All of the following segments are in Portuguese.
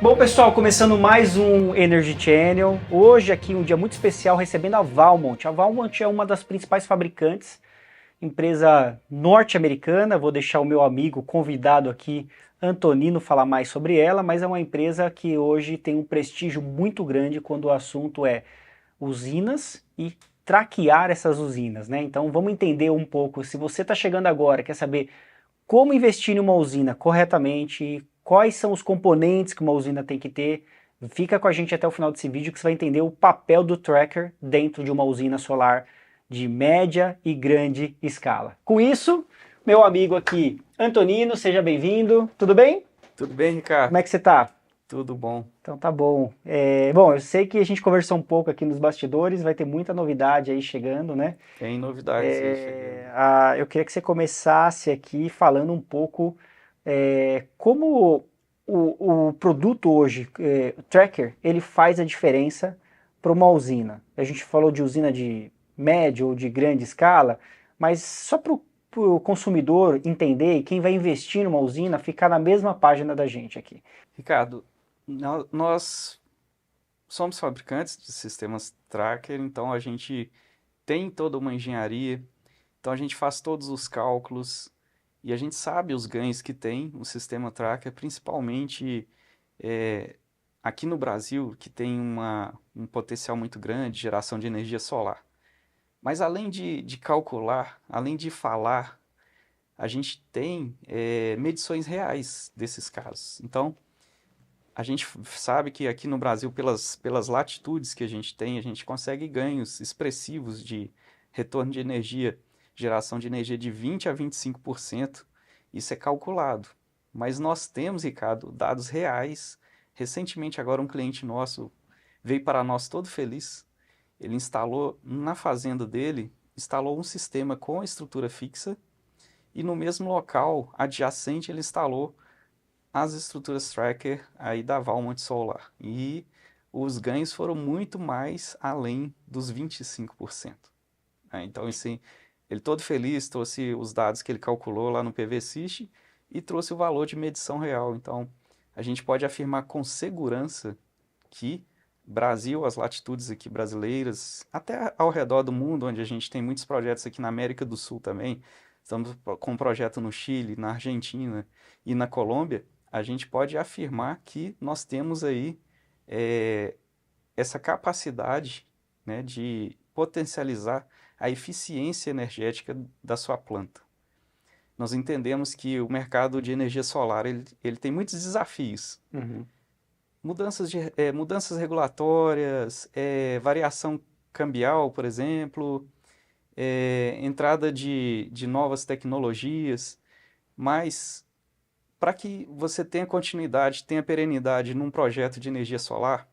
Bom, pessoal, começando mais um Energy Channel. Hoje aqui um dia muito especial recebendo a Valmont. A Valmont é uma das principais fabricantes, empresa norte-americana. Vou deixar o meu amigo convidado aqui, Antonino, falar mais sobre ela, mas é uma empresa que hoje tem um prestígio muito grande quando o assunto é usinas e traquear essas usinas, né? Então vamos entender um pouco, se você está chegando agora, quer saber como investir em uma usina corretamente, quais são os componentes que uma usina tem que ter, fica com a gente até o final desse vídeo que você vai entender o papel do tracker dentro de uma usina solar de média e grande escala. Com isso, meu amigo aqui, Antonino, seja bem-vindo, tudo bem? Tudo bem, Como Ricardo? é que você tá? Tudo bom. Então tá bom. Bom, eu sei que a gente conversou um pouco aqui nos bastidores, vai ter muita novidade aí chegando, né? Tem novidades aí chegando. Eu queria que você começasse aqui falando um pouco como o produto hoje, o tracker, ele faz a diferença para uma usina. A gente falou de usina de média ou de grande escala, mas só para o consumidor entender e quem vai investir numa usina ficar na mesma página da gente aqui. Ricardo, nós somos fabricantes de sistemas tracker, então a gente tem toda uma engenharia, então a gente faz todos os cálculos e a gente sabe os ganhos que tem o sistema tracker, principalmente eh, aqui no Brasil, que tem um potencial muito grande de geração de energia solar. Mas além de calcular, além de falar, a gente tem medições reais desses casos. Então, a gente sabe que aqui no Brasil, pelas latitudes que a gente consegue ganhos expressivos de retorno de energia, geração de energia de 20 a 25%. Isso é calculado. Mas nós temos, Ricardo, dados reais. Recentemente, agora, um cliente nosso veio para nós todo feliz. Ele instalou na fazenda dele, instalou um sistema com estrutura fixa e no mesmo local adjacente ele instalou as estruturas tracker aí da Valmont Solar. E os ganhos foram muito mais além dos 25%. Então, assim, ele todo feliz, trouxe os dados que ele calculou lá no PVSys e trouxe o valor de medição real. Então, a gente pode afirmar com segurança que Brasil, as latitudes aqui brasileiras, até ao redor do mundo, onde a gente tem muitos projetos aqui na América do Sul também, estamos com um projeto no Chile, na Argentina e na Colômbia, a gente pode afirmar que nós temos aí é, essa capacidade, né, de potencializar a eficiência energética da sua planta. Nós entendemos que o mercado de energia solar ele tem muitos desafios. Uhum. Mudanças regulatórias, variação cambial, por exemplo, entrada de novas tecnologias, mas para que você tenha continuidade, tenha perenidade num projeto de energia solar,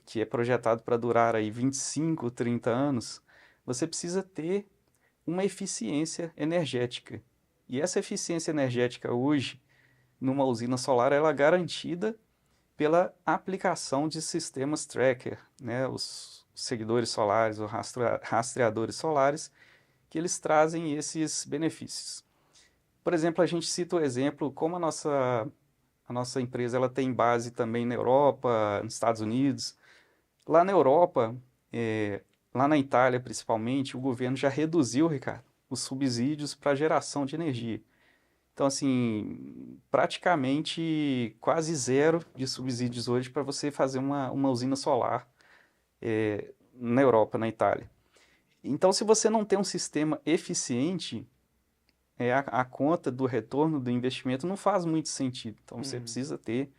que é projetado para durar aí 25, 30 anos, você precisa ter uma eficiência energética. E essa eficiência energética hoje, numa usina solar, ela é garantida pela aplicação de sistemas tracker, né, os seguidores solares, os rastreadores solares, que eles trazem esses benefícios. Por exemplo, a gente cita o exemplo como a nossa empresa ela tem base também na Europa, nos Estados Unidos. Lá na Europa, lá na Itália principalmente, o governo já reduziu, Ricardo, os subsídios para geração de energia. Então, assim, praticamente quase zero de subsídios hoje para você fazer uma usina solar na Europa, na Itália. Então, se você não tem um sistema eficiente, a conta do retorno do investimento não faz muito sentido. Então, você Uhum. precisa ter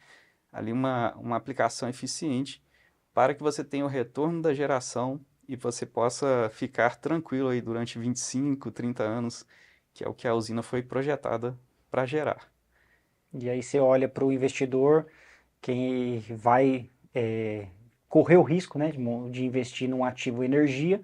ali uma aplicação eficiente para que você tenha o retorno da geração e você possa ficar tranquilo aí durante 25, 30 anos, que é o que a usina foi projetada para gerar. E aí você olha para o investidor, quem vai correr o risco, né, de investir num ativo energia,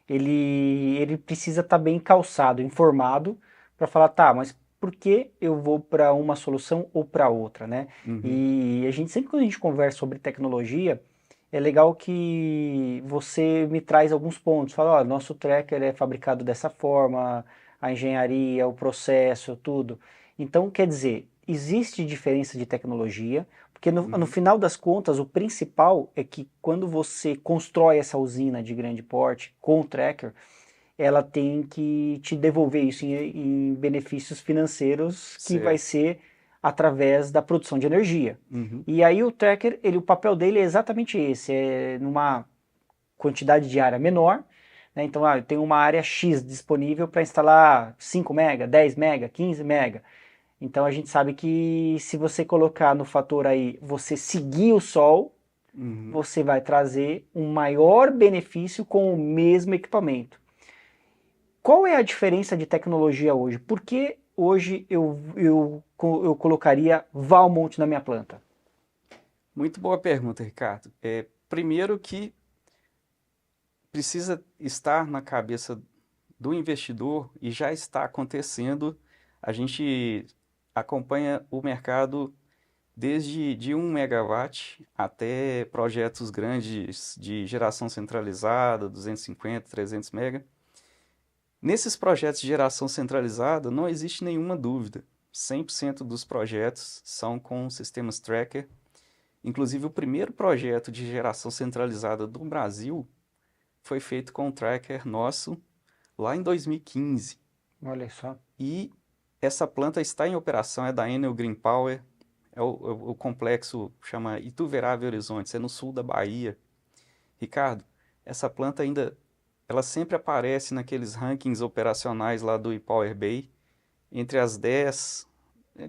ele precisa estar bem calçado, informado, para falar, tá, mas por que eu vou para uma solução ou para outra, né? Uhum. E a gente sempre quando a gente conversa sobre tecnologia, é legal que você me traz alguns pontos, fala, ó, nosso tracker é fabricado dessa forma, a engenharia, o processo, tudo. Então, quer dizer, existe diferença de tecnologia, Porque no final das contas, o principal é que quando você constrói essa usina de grande porte com o tracker, ela tem que te devolver isso em benefícios financeiros, que vai Certo. ser através da produção de energia. Uhum. E aí o tracker, o papel dele é exatamente esse, é numa quantidade de área menor, né? Então, eu tenho uma área X disponível para instalar 5 mega, 10 mega, 15 mega. Então a gente sabe que se você colocar no fator aí, você seguir o sol, Uhum. você vai trazer um maior benefício com o mesmo equipamento. Qual é a diferença de tecnologia hoje? Por que hoje eu colocaria Valmont na minha planta? Muito boa pergunta, Ricardo. Primeiro que precisa estar na cabeça do investidor e já está acontecendo. A gente acompanha o mercado desde de 1 megawatt até projetos grandes de geração centralizada, 250, 300 mega. Nesses projetos de geração centralizada, não existe nenhuma dúvida. 100% dos projetos são com sistemas tracker. Inclusive, o primeiro projeto de geração centralizada do Brasil foi feito com um tracker nosso lá em 2015. Olha só. E essa planta está em operação, é da Enel Green Power, o complexo chama Ituverava Horizontes, é no sul da Bahia. Ricardo, essa planta ainda, ela sempre aparece naqueles rankings operacionais lá do ePower Bay, entre as 10,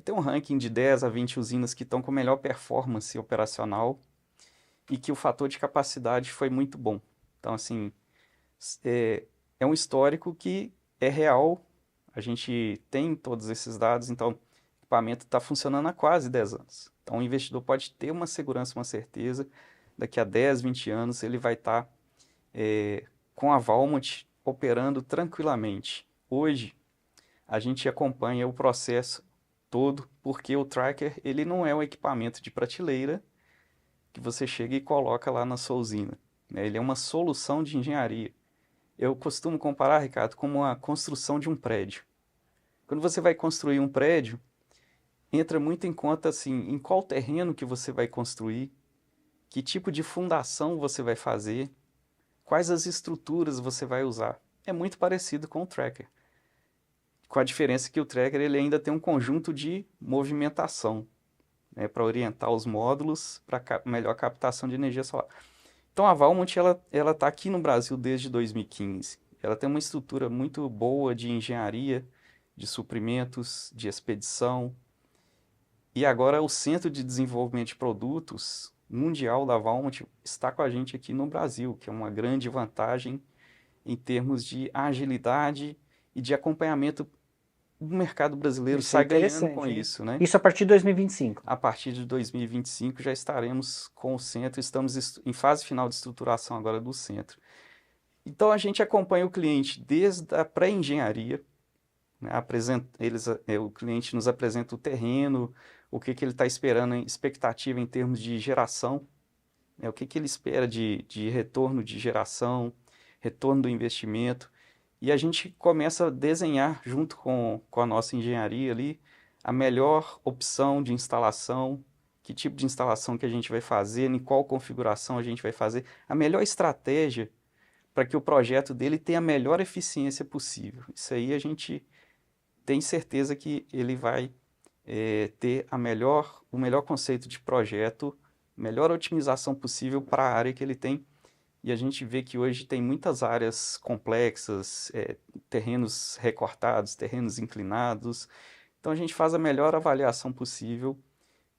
tem um ranking de 10 a 20 usinas que estão com melhor performance operacional e que o fator de capacidade foi muito bom. Então, assim, é, é um histórico que é real, a gente tem todos esses dados, então o equipamento está funcionando há quase 10 anos. Então o investidor pode ter uma segurança, uma certeza, daqui a 10, 20 anos ele vai estar com a Valmont operando tranquilamente. Hoje a gente acompanha o processo todo, porque o tracker ele não é um equipamento de prateleira que você chega e coloca lá na sua usina, né? Ele é uma solução de engenharia. Eu costumo comparar, Ricardo, como a construção de um prédio. Quando você vai construir um prédio, entra muito em conta assim, em qual terreno que você vai construir, que tipo de fundação você vai fazer, quais as estruturas você vai usar. É muito parecido com o tracker, com a diferença que o tracker ele ainda tem um conjunto de movimentação, né, para orientar os módulos para melhor captação de energia solar. Então a Valmont ela está aqui no Brasil desde 2015. Ela tem uma estrutura muito boa de engenharia, de suprimentos, de expedição. E agora o Centro de Desenvolvimento de Produtos Mundial da Valmont está com a gente aqui no Brasil, que é uma grande vantagem em termos de agilidade e de acompanhamento. O mercado brasileiro Isso é sai ganhando com interessante, hein? isso, né? Isso a partir de 2025. A partir de 2025 já estaremos com o centro, estamos em fase final de estruturação agora do centro. Então a gente acompanha o cliente desde a pré-engenharia, né? O cliente nos apresenta o terreno, o que ele está esperando, expectativa em termos de geração, né? O que ele espera de retorno de geração, retorno do investimento. E a gente começa a desenhar, junto com a nossa engenharia ali, a melhor opção de instalação, que tipo de instalação que a gente vai fazer, em qual configuração a gente vai fazer, a melhor estratégia para que o projeto dele tenha a melhor eficiência possível. Isso aí a gente tem certeza que ele vai ter o melhor conceito de projeto, melhor otimização possível para a área que ele tem. E a gente vê que hoje tem muitas áreas complexas, terrenos recortados, terrenos inclinados. Então a gente faz a melhor avaliação possível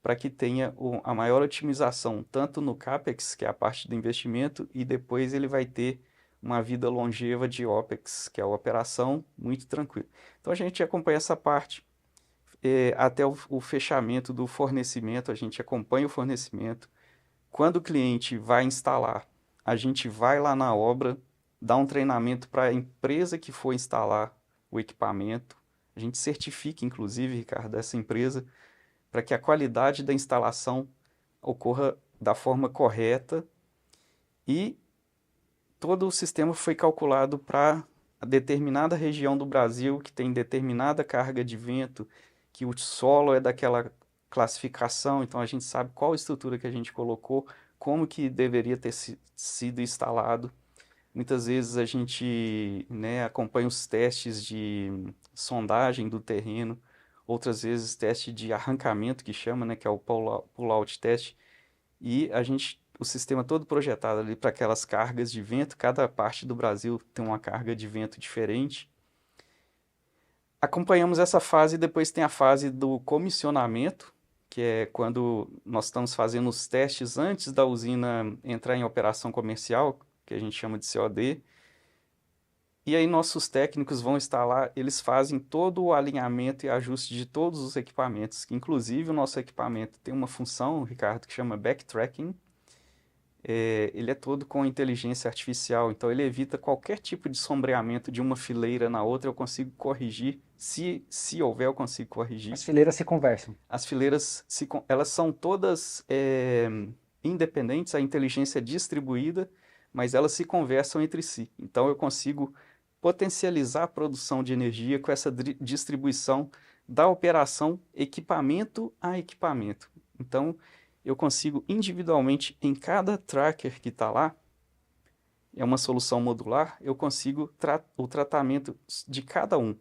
para que tenha a maior otimização, tanto no CAPEX, que é a parte do investimento, e depois ele vai ter uma vida longeva de OPEX, que é a operação, muito tranquilo. Então a gente acompanha essa parte até o fechamento do fornecimento, a gente acompanha o fornecimento. Quando o cliente vai instalar, a gente vai lá na obra, dá um treinamento para a empresa que for instalar o equipamento. A gente certifica, inclusive, Ricardo, essa empresa, para que a qualidade da instalação ocorra da forma correta e todo o sistema foi calculado para determinada região do Brasil que tem determinada carga de vento, que o solo é daquela classificação, então a gente sabe qual estrutura que a gente colocou, como que deveria ter sido instalado. Muitas vezes a gente, né, acompanha os testes de sondagem do terreno, outras vezes teste de arrancamento que chama, né, que é o pull-out test, e o sistema todo projetado ali para aquelas cargas de vento, cada parte do Brasil tem uma carga de vento diferente. Acompanhamos essa fase e depois tem a fase do comissionamento, que é quando nós estamos fazendo os testes antes da usina entrar em operação comercial, que a gente chama de COD. E aí nossos técnicos vão estar lá, eles fazem todo o alinhamento e ajuste de todos os equipamentos, inclusive o nosso equipamento tem uma função, Ricardo, que chama backtracking. Ele é todo com inteligência artificial, então ele evita qualquer tipo de sombreamento de uma fileira na outra, eu consigo corrigir, se houver eu consigo corrigir. As fileiras se conversam. As fileiras, elas são todas independentes, a inteligência é distribuída, mas elas se conversam entre si. Então eu consigo potencializar a produção de energia com essa distribuição da operação equipamento a equipamento. Então eu consigo individualmente, em cada tracker que está lá, é uma solução modular, eu consigo o tratamento de cada um.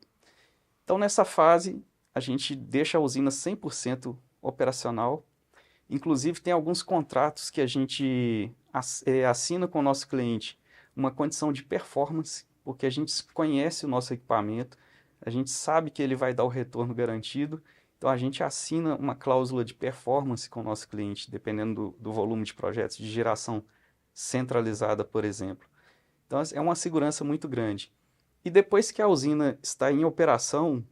Então nessa fase, a gente deixa a usina 100% operacional. Inclusive, tem alguns contratos que a gente assina com o nosso cliente, uma condição de performance, porque a gente conhece o nosso equipamento, a gente sabe que ele vai dar o retorno garantido, então a gente assina uma cláusula de performance com o nosso cliente, dependendo do volume de projetos de geração centralizada, por exemplo. Então é uma segurança muito grande. E depois que a usina está em operação,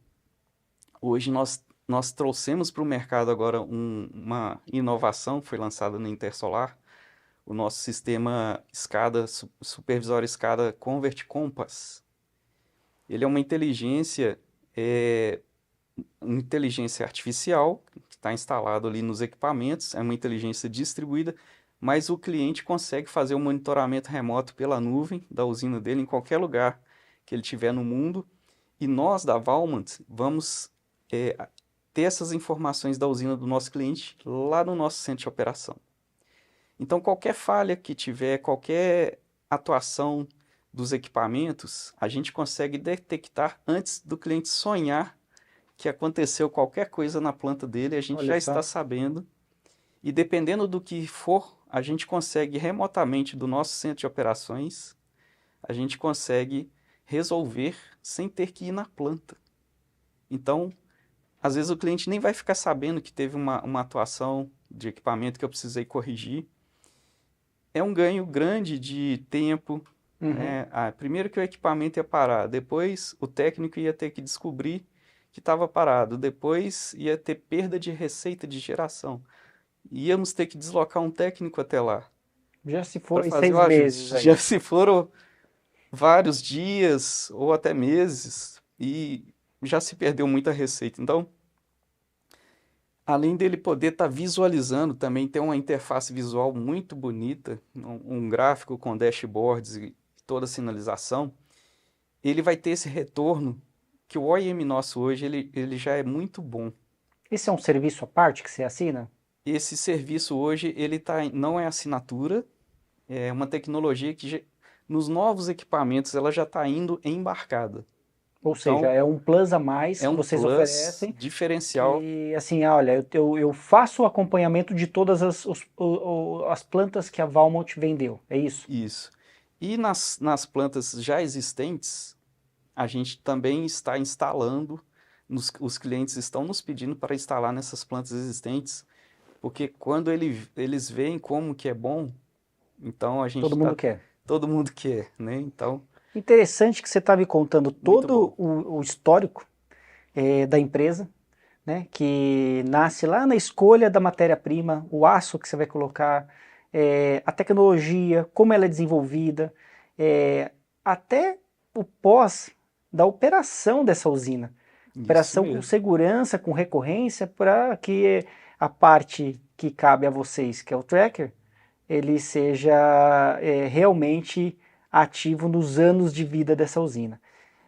hoje nós trouxemos para o mercado agora uma inovação que foi lançada no Intersolar, o nosso sistema SCADA, supervisório SCADA Convert Compass. Ele é uma inteligência artificial que está instalado ali nos equipamentos, é uma inteligência distribuída, mas o cliente consegue fazer o monitoramento remoto pela nuvem da usina dele em qualquer lugar que ele tiver no mundo, e nós da Valmont vamos ter essas informações da usina do nosso cliente lá no nosso centro de operação. Então, qualquer falha que tiver, qualquer atuação dos equipamentos, a gente consegue detectar antes do cliente sonhar que aconteceu qualquer coisa na planta dele, a gente já está sabendo. E dependendo do que for, a gente consegue remotamente do nosso centro de operações, a gente consegue resolver sem ter que ir na planta. Então, às vezes o cliente nem vai ficar sabendo que teve uma atuação de equipamento que eu precisei corrigir. É um ganho grande de tempo. Né? Primeiro que o equipamento ia parar, depois o técnico ia ter que descobrir que estava parado, depois ia ter perda de receita de geração. Íamos ter que deslocar um técnico até lá. Já se foram 6 meses. meses. Já se foram vários dias ou até meses e já se perdeu muita receita. Então, além dele poder estar visualizando, também tem uma interface visual muito bonita, um gráfico com dashboards e toda a sinalização, ele vai ter esse retorno que o OEM nosso hoje, ele já é muito bom. Esse é um serviço à parte que você assina? Esse serviço hoje, não é assinatura, é uma tecnologia que nos novos equipamentos ela já está indo embarcada. Ou seja, é um plus a mais que vocês oferecem. Diferencial. E assim, olha, eu faço o acompanhamento de todas as plantas que a Valmont vendeu, é isso? Isso. E nas plantas já existentes, a gente também está instalando, os clientes estão nos pedindo para instalar nessas plantas existentes, porque quando eles veem como que é bom, então a gente todo mundo quer. Todo mundo quer, né? Então, interessante que você está me contando todo o histórico da empresa, né, que nasce lá na escolha da matéria-prima, o aço que você vai colocar, a tecnologia, como ela é desenvolvida, até o pós da operação dessa usina. Operação com segurança, com recorrência, para que a parte que cabe a vocês, que é o tracker, ele seja realmente ativo nos anos de vida dessa usina.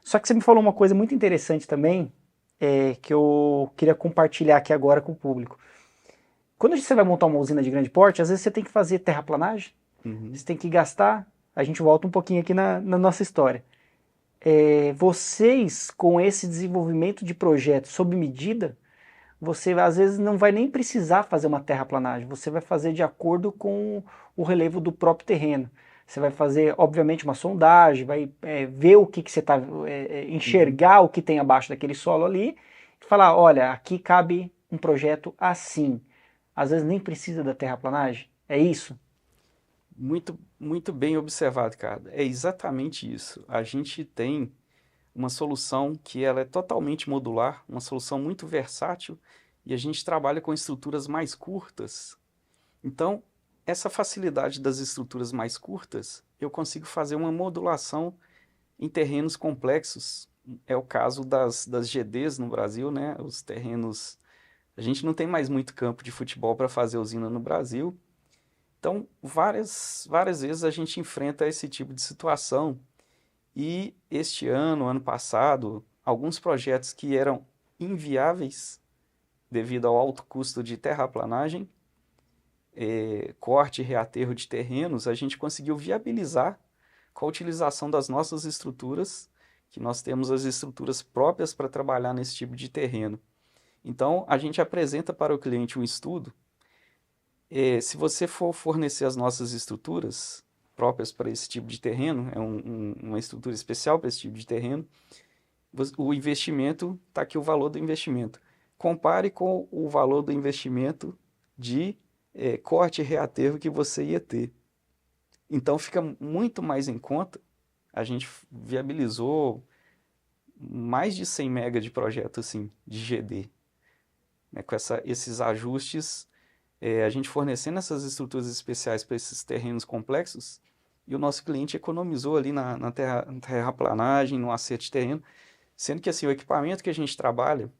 Só que você me falou uma coisa muito interessante também, que eu queria compartilhar aqui agora com o público. Quando você vai montar uma usina de grande porte, às vezes você tem que fazer terraplanagem, Uhum. você tem que gastar. A gente volta um pouquinho aqui na nossa história. Vocês, com esse desenvolvimento de projetos sob medida, você às vezes não vai nem precisar fazer uma terraplanagem, você vai fazer de acordo com o relevo do próprio terreno. Você vai fazer, obviamente, uma sondagem, vai ver o que você está, Uhum. enxergar o que tem abaixo daquele solo ali, e falar, olha, aqui cabe um projeto assim. Às vezes nem precisa da terraplanagem, é isso? Muito, muito bem observado, cara. É exatamente isso. A gente tem uma solução que ela é totalmente modular, uma solução muito versátil, e a gente trabalha com estruturas mais curtas. Então, essa facilidade das estruturas mais curtas, eu consigo fazer uma modulação em terrenos complexos. É o caso das GDs no Brasil, né? Os terrenos. A gente não tem mais muito campo de futebol para fazer usina no Brasil. Então, várias vezes a gente enfrenta esse tipo de situação. E este ano, ano passado, alguns projetos que eram inviáveis devido ao alto custo de terraplanagem, corte e reaterro de terrenos, a gente conseguiu viabilizar com a utilização das nossas estruturas, que nós temos as estruturas próprias para trabalhar nesse tipo de terreno. Então, a gente apresenta para o cliente um estudo. Se você for fornecer as nossas estruturas próprias para esse tipo de terreno, uma estrutura especial para esse tipo de terreno, o investimento, está aqui o valor do investimento. Compare com o valor do investimento de corte e reaterro que você ia ter. Então fica muito mais em conta. A gente viabilizou mais de 100 mega de projeto assim, de GD, né, com esses ajustes, a gente fornecendo essas estruturas especiais para esses terrenos complexos, e o nosso cliente economizou ali na terraplanagem, no acerto de terreno, sendo que assim, o equipamento que a gente trabalha,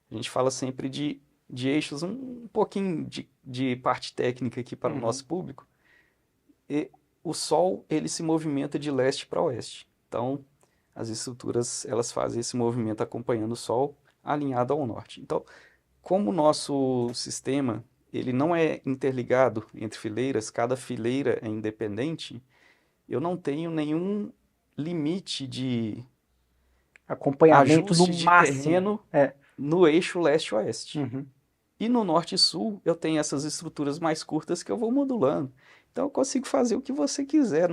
a gente fala sempre de eixos, um pouquinho de parte técnica aqui para o Uhum. nosso público, e o Sol ele se movimenta de leste para oeste. Então, as estruturas elas fazem esse movimento acompanhando o Sol, alinhado ao norte. Então, como o nosso sistema ele não é interligado entre fileiras, cada fileira é independente, eu não tenho nenhum limite de Acompanhamento no ajuste de máximo. terreno no eixo leste-oeste. Uhum. E no norte e sul, eu tenho essas estruturas mais curtas que eu vou modulando. Então, eu consigo fazer o que você quiser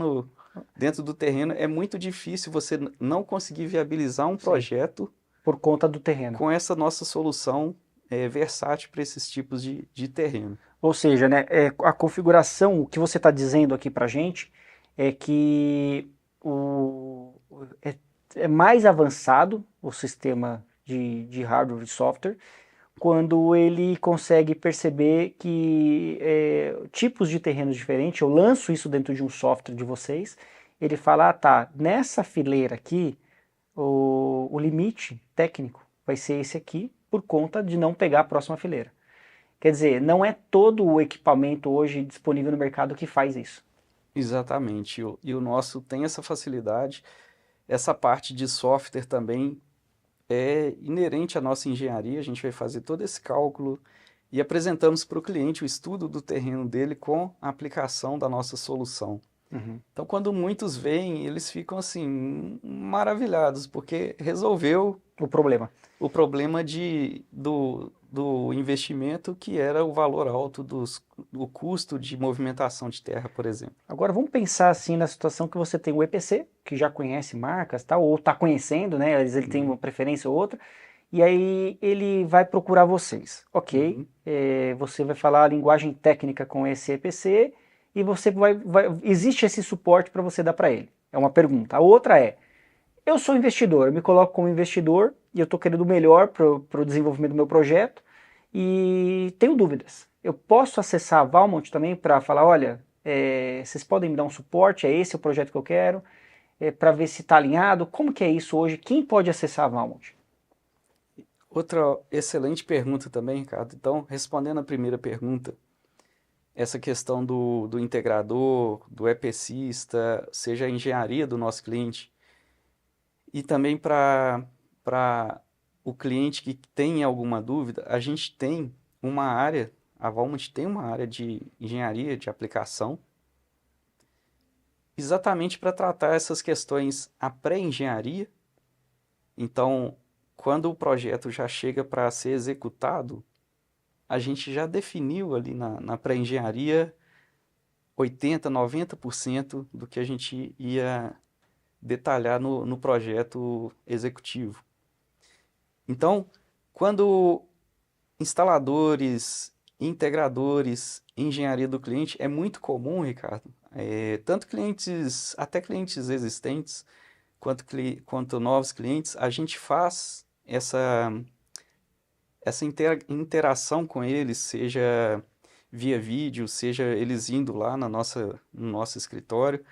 dentro do terreno. É muito difícil você não conseguir viabilizar um Sim, projeto por conta do terreno. com essa nossa solução versátil para esses tipos de terreno. Ou seja, né, a configuração, o que você está dizendo aqui para gente é que o, é, é mais avançado o sistema de hardware e software quando ele consegue perceber que tipos de terrenos diferentes, eu lanço isso dentro de um software de vocês, ele fala, ah tá, nessa fileira aqui, o limite técnico vai ser esse aqui, por conta de não pegar a próxima fileira. Quer dizer, não é todo o equipamento hoje disponível no mercado que faz isso. Exatamente. E o nosso tem essa facilidade. Essa parte de software também é inerente à nossa engenharia. A gente vai fazer todo esse cálculo e apresentamos para o cliente o estudo do terreno dele com a aplicação da nossa solução. Uhum. Então, quando muitos veem, eles ficam assim maravilhados, porque resolveu O problema. o problema do investimento, que era o valor alto do custo de movimentação de terra, por exemplo. Agora vamos pensar assim na situação que você tem o EPC, que já conhece marcas, tal, ou está conhecendo, né? Às vezes ele tem Uhum, uma preferência ou outra, e aí ele vai procurar vocês. Ok, uhum, você vai falar a linguagem técnica com esse EPC e você existe esse suporte para você dar para ele. É uma pergunta. A outra é, eu sou investidor, eu me coloco como investidor e eu estou querendo o melhor para o desenvolvimento do meu projeto e tenho dúvidas. Eu posso acessar a Valmont também para falar, olha, vocês podem me dar um suporte, é esse o projeto que eu quero, para ver se está alinhado, como que é isso hoje, quem pode acessar a Valmont? outra excelente pergunta também, Ricardo. Então, respondendo a primeira pergunta, essa questão do integrador, do EPCista, seja a engenharia do nosso cliente, e também para o cliente que tem alguma dúvida, a gente tem uma área a Valmont tem uma área de engenharia de aplicação, exatamente para tratar essas questões, a pré-engenharia. Então, quando o projeto já chega para ser executado, a gente já definiu ali na pré-engenharia 80, 90% do que a gente ia detalhar no projeto executivo. Então, quando instaladores, integradores, engenharia do cliente, é muito comum, Ricardo, tanto clientes, até clientes existentes, quanto novos clientes, a gente faz essa interação com eles, seja via vídeo, seja eles indo lá no nosso escritório,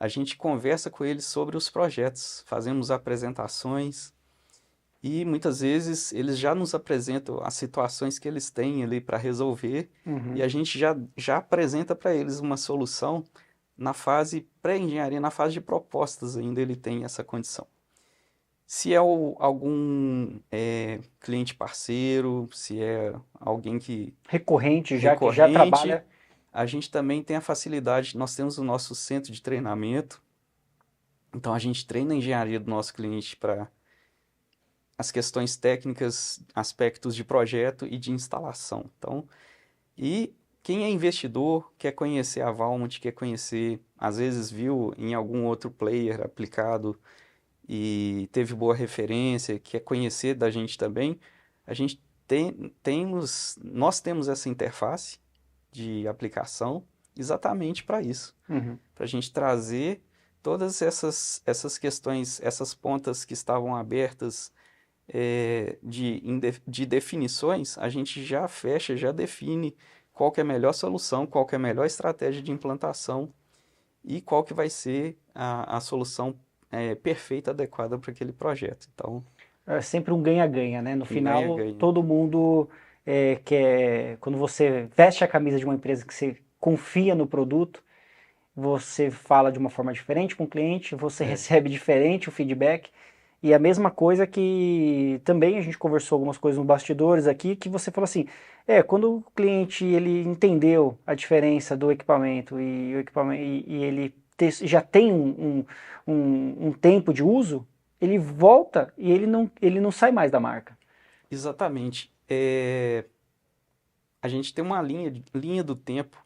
a gente conversa com eles sobre os projetos, fazemos apresentações e muitas vezes eles já nos apresentam as situações que eles têm ali para resolver e Uhum. a gente já apresenta para eles uma solução na fase pré-engenharia, na fase de propostas ainda ele tem essa condição. Se é algum cliente parceiro, se é alguém que Recorrente, já que já recorrente, trabalha. a gente também tem a facilidade, nós temos o nosso centro de treinamento, então a gente treina a engenharia do nosso cliente para as questões técnicas, aspectos de projeto e de instalação. Então, e quem é investidor, quer conhecer a Valmont, quer conhecer, às vezes viu em algum outro player aplicado e teve boa referência, quer conhecer da gente também, a gente nós temos essa interface de aplicação exatamente para isso, Uhum. para a gente trazer todas essas questões, essas pontas que estavam abertas de definições, a gente já fecha, já define qual que é a melhor solução, qual que é a melhor estratégia de implantação e qual que vai ser a solução perfeita, adequada para aquele projeto. Então, É sempre um ganha-ganha, né? No um final, ganha-ganha. todo mundo quer. Quando você veste a camisa de uma empresa que você confia no produto, você fala de uma forma diferente com o cliente, você É, recebe diferente o feedback. E a mesma coisa que também a gente conversou algumas coisas nos bastidores aqui, que você falou assim, quando o cliente ele entendeu a diferença do equipamento e o equipamento e ele já tem um tempo de uso, ele volta e ele não sai mais da marca. exatamente. A gente tem uma linha do tempo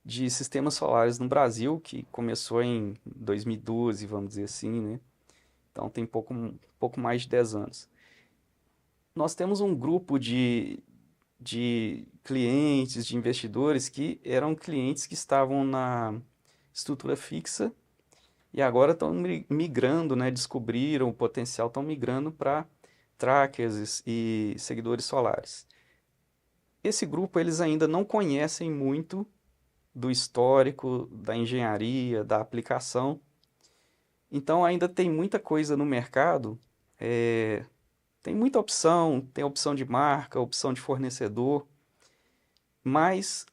de sistemas solares no Brasil, que começou em 2012, vamos dizer assim, né? Então tem pouco mais de 10 anos. Nós temos um grupo de clientes, de investidores que eram clientes que estavam na estrutura fixa e agora estão migrando, né? Descobriram o potencial, estão migrando para trackers e seguidores solares. Esse grupo eles ainda não conhecem muito do histórico, da engenharia, da aplicação. Então ainda tem muita coisa no mercado, tem muita opção, tem opção de marca, opção de fornecedor, mas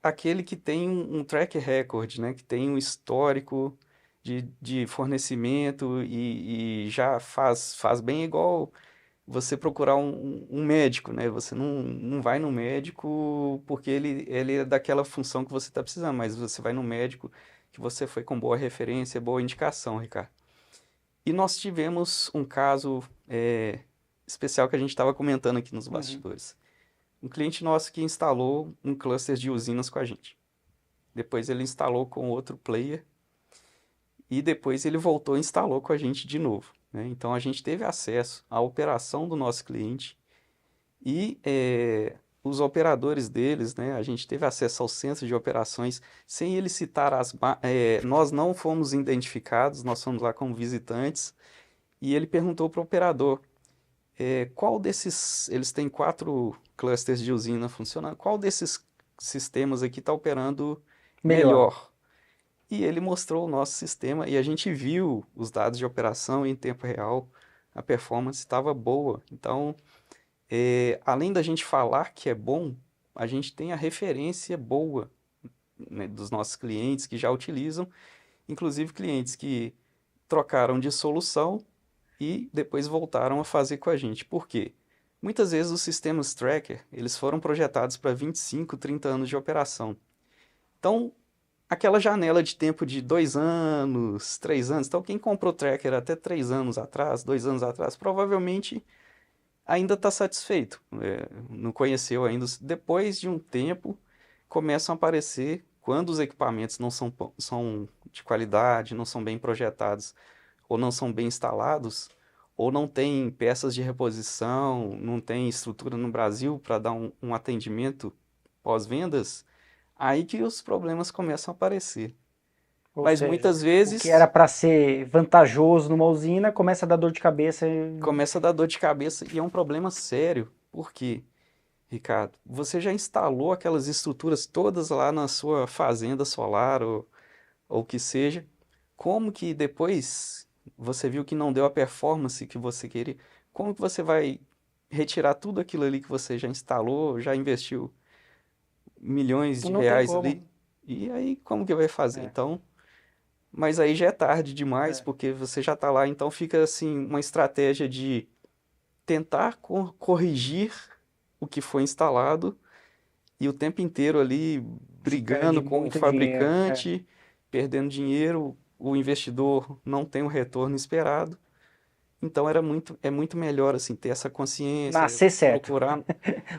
aquele que tem um track record, né, que tem um histórico de fornecimento e já faz bem igual você procurar um médico, né? Você não vai no médico porque ele é daquela função que você está precisando, mas você vai no médico que você foi com boa referência, boa indicação, Ricardo. E nós tivemos um caso especial que a gente estava comentando aqui nos Uhum. bastidores. Um cliente nosso que instalou um cluster de usinas com a gente. Depois ele instalou com outro player e depois ele voltou e instalou com a gente de novo, né? Então a gente teve acesso à operação do nosso cliente e os operadores deles, né? A gente teve acesso ao centro de operações sem ele citar nós não fomos identificados, nós fomos lá como visitantes e ele perguntou para o operador qual desses, eles têm 4 clusters de usina funcionando, qual desses sistemas aqui está operando Melhor. melhor? E ele mostrou o nosso sistema e a gente viu os dados de operação em tempo real, a performance estava boa. Então, além da gente falar que é bom, a gente tem a referência boa, né, dos nossos clientes que já utilizam, inclusive clientes que trocaram de solução e depois voltaram a fazer com a gente. Por quê? Muitas vezes os sistemas tracker, eles foram projetados para 25, 30 anos de operação. Então, aquela janela de tempo de 2 anos, 3 anos, então quem comprou tracker até 3 anos atrás, 2 anos atrás, provavelmente ainda está satisfeito, não conheceu ainda. Depois de um tempo, começam a aparecer, quando os equipamentos não são de qualidade, não são bem projetados, ou não são bem instalados, ou não tem peças de reposição, não tem estrutura no Brasil para dar um atendimento pós-vendas, aí que os problemas começam a aparecer. Ou Mas seja, muitas o que era vezes para ser vantajoso numa usina começa a dar dor de cabeça. começa a dar dor de cabeça e é um problema sério. Por quê, Ricardo? Você já instalou aquelas estruturas todas lá na sua fazenda solar ou o que seja. Como que depois você viu que não deu a performance que você queria? Como que você vai retirar tudo aquilo ali que você já instalou, já investiu milhões de Não tem reais como. ali? E aí, como que vai fazer? É, Então, mas aí já é tarde demais, é. porque você já está lá, então fica assim uma estratégia de tentar corrigir o que foi instalado e o tempo inteiro ali Se perde brigando com o muito dinheiro. É. fabricante, perdendo dinheiro, o investidor não tem o retorno esperado. Então é muito melhor assim ter essa consciência, Nascer certo. procurar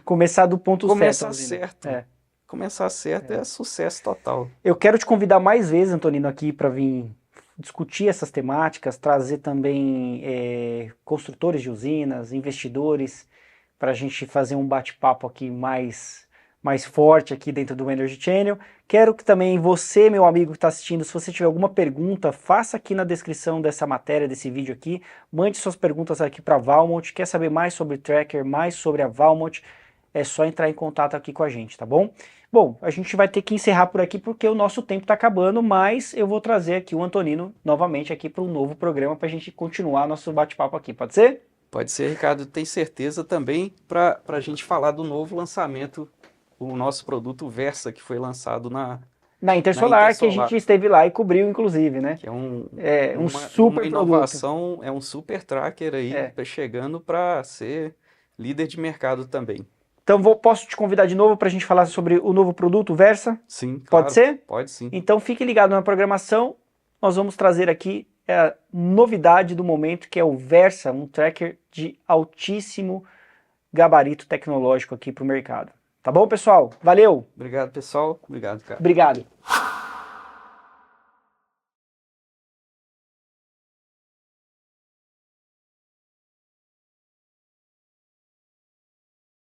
Começar do ponto certo a começar usina. certo. É. Começar certo é sucesso total. Eu quero te convidar mais vezes, Antonino, aqui para vir discutir essas temáticas, trazer também construtores de usinas, investidores, para a gente fazer um bate-papo aqui mais forte aqui dentro do Energy Channel. Quero que também você, meu amigo que está assistindo, se você tiver alguma pergunta, faça aqui na descrição dessa matéria, desse vídeo aqui, mande suas perguntas aqui para a Valmont. Quer saber mais sobre Tracker, mais sobre a Valmont? É só entrar em contato aqui com a gente, tá bom? Bom, a gente vai ter que encerrar por aqui porque o nosso tempo está acabando, mas eu vou trazer aqui o Antonino novamente aqui para um novo programa para a gente continuar nosso bate-papo aqui, pode ser? Pode ser, Ricardo, tem certeza também para a gente falar do novo lançamento, o nosso produto Versa, que foi lançado Na na Intersolar, que a gente Intersolar, esteve lá e cobriu, inclusive, né? que é É um uma super produto. inovação, é um super tracker aí, É. chegando para ser líder de mercado também. Então posso te convidar de novo para a gente falar sobre o novo produto, o Versa? Sim, Pode claro, ser? pode sim. Então fique ligado na programação. Nós vamos trazer aqui a novidade do momento, que é o Versa, um tracker de altíssimo gabarito tecnológico aqui para o mercado. Tá bom, pessoal? Valeu! Obrigado, pessoal. Obrigado, cara. Obrigado!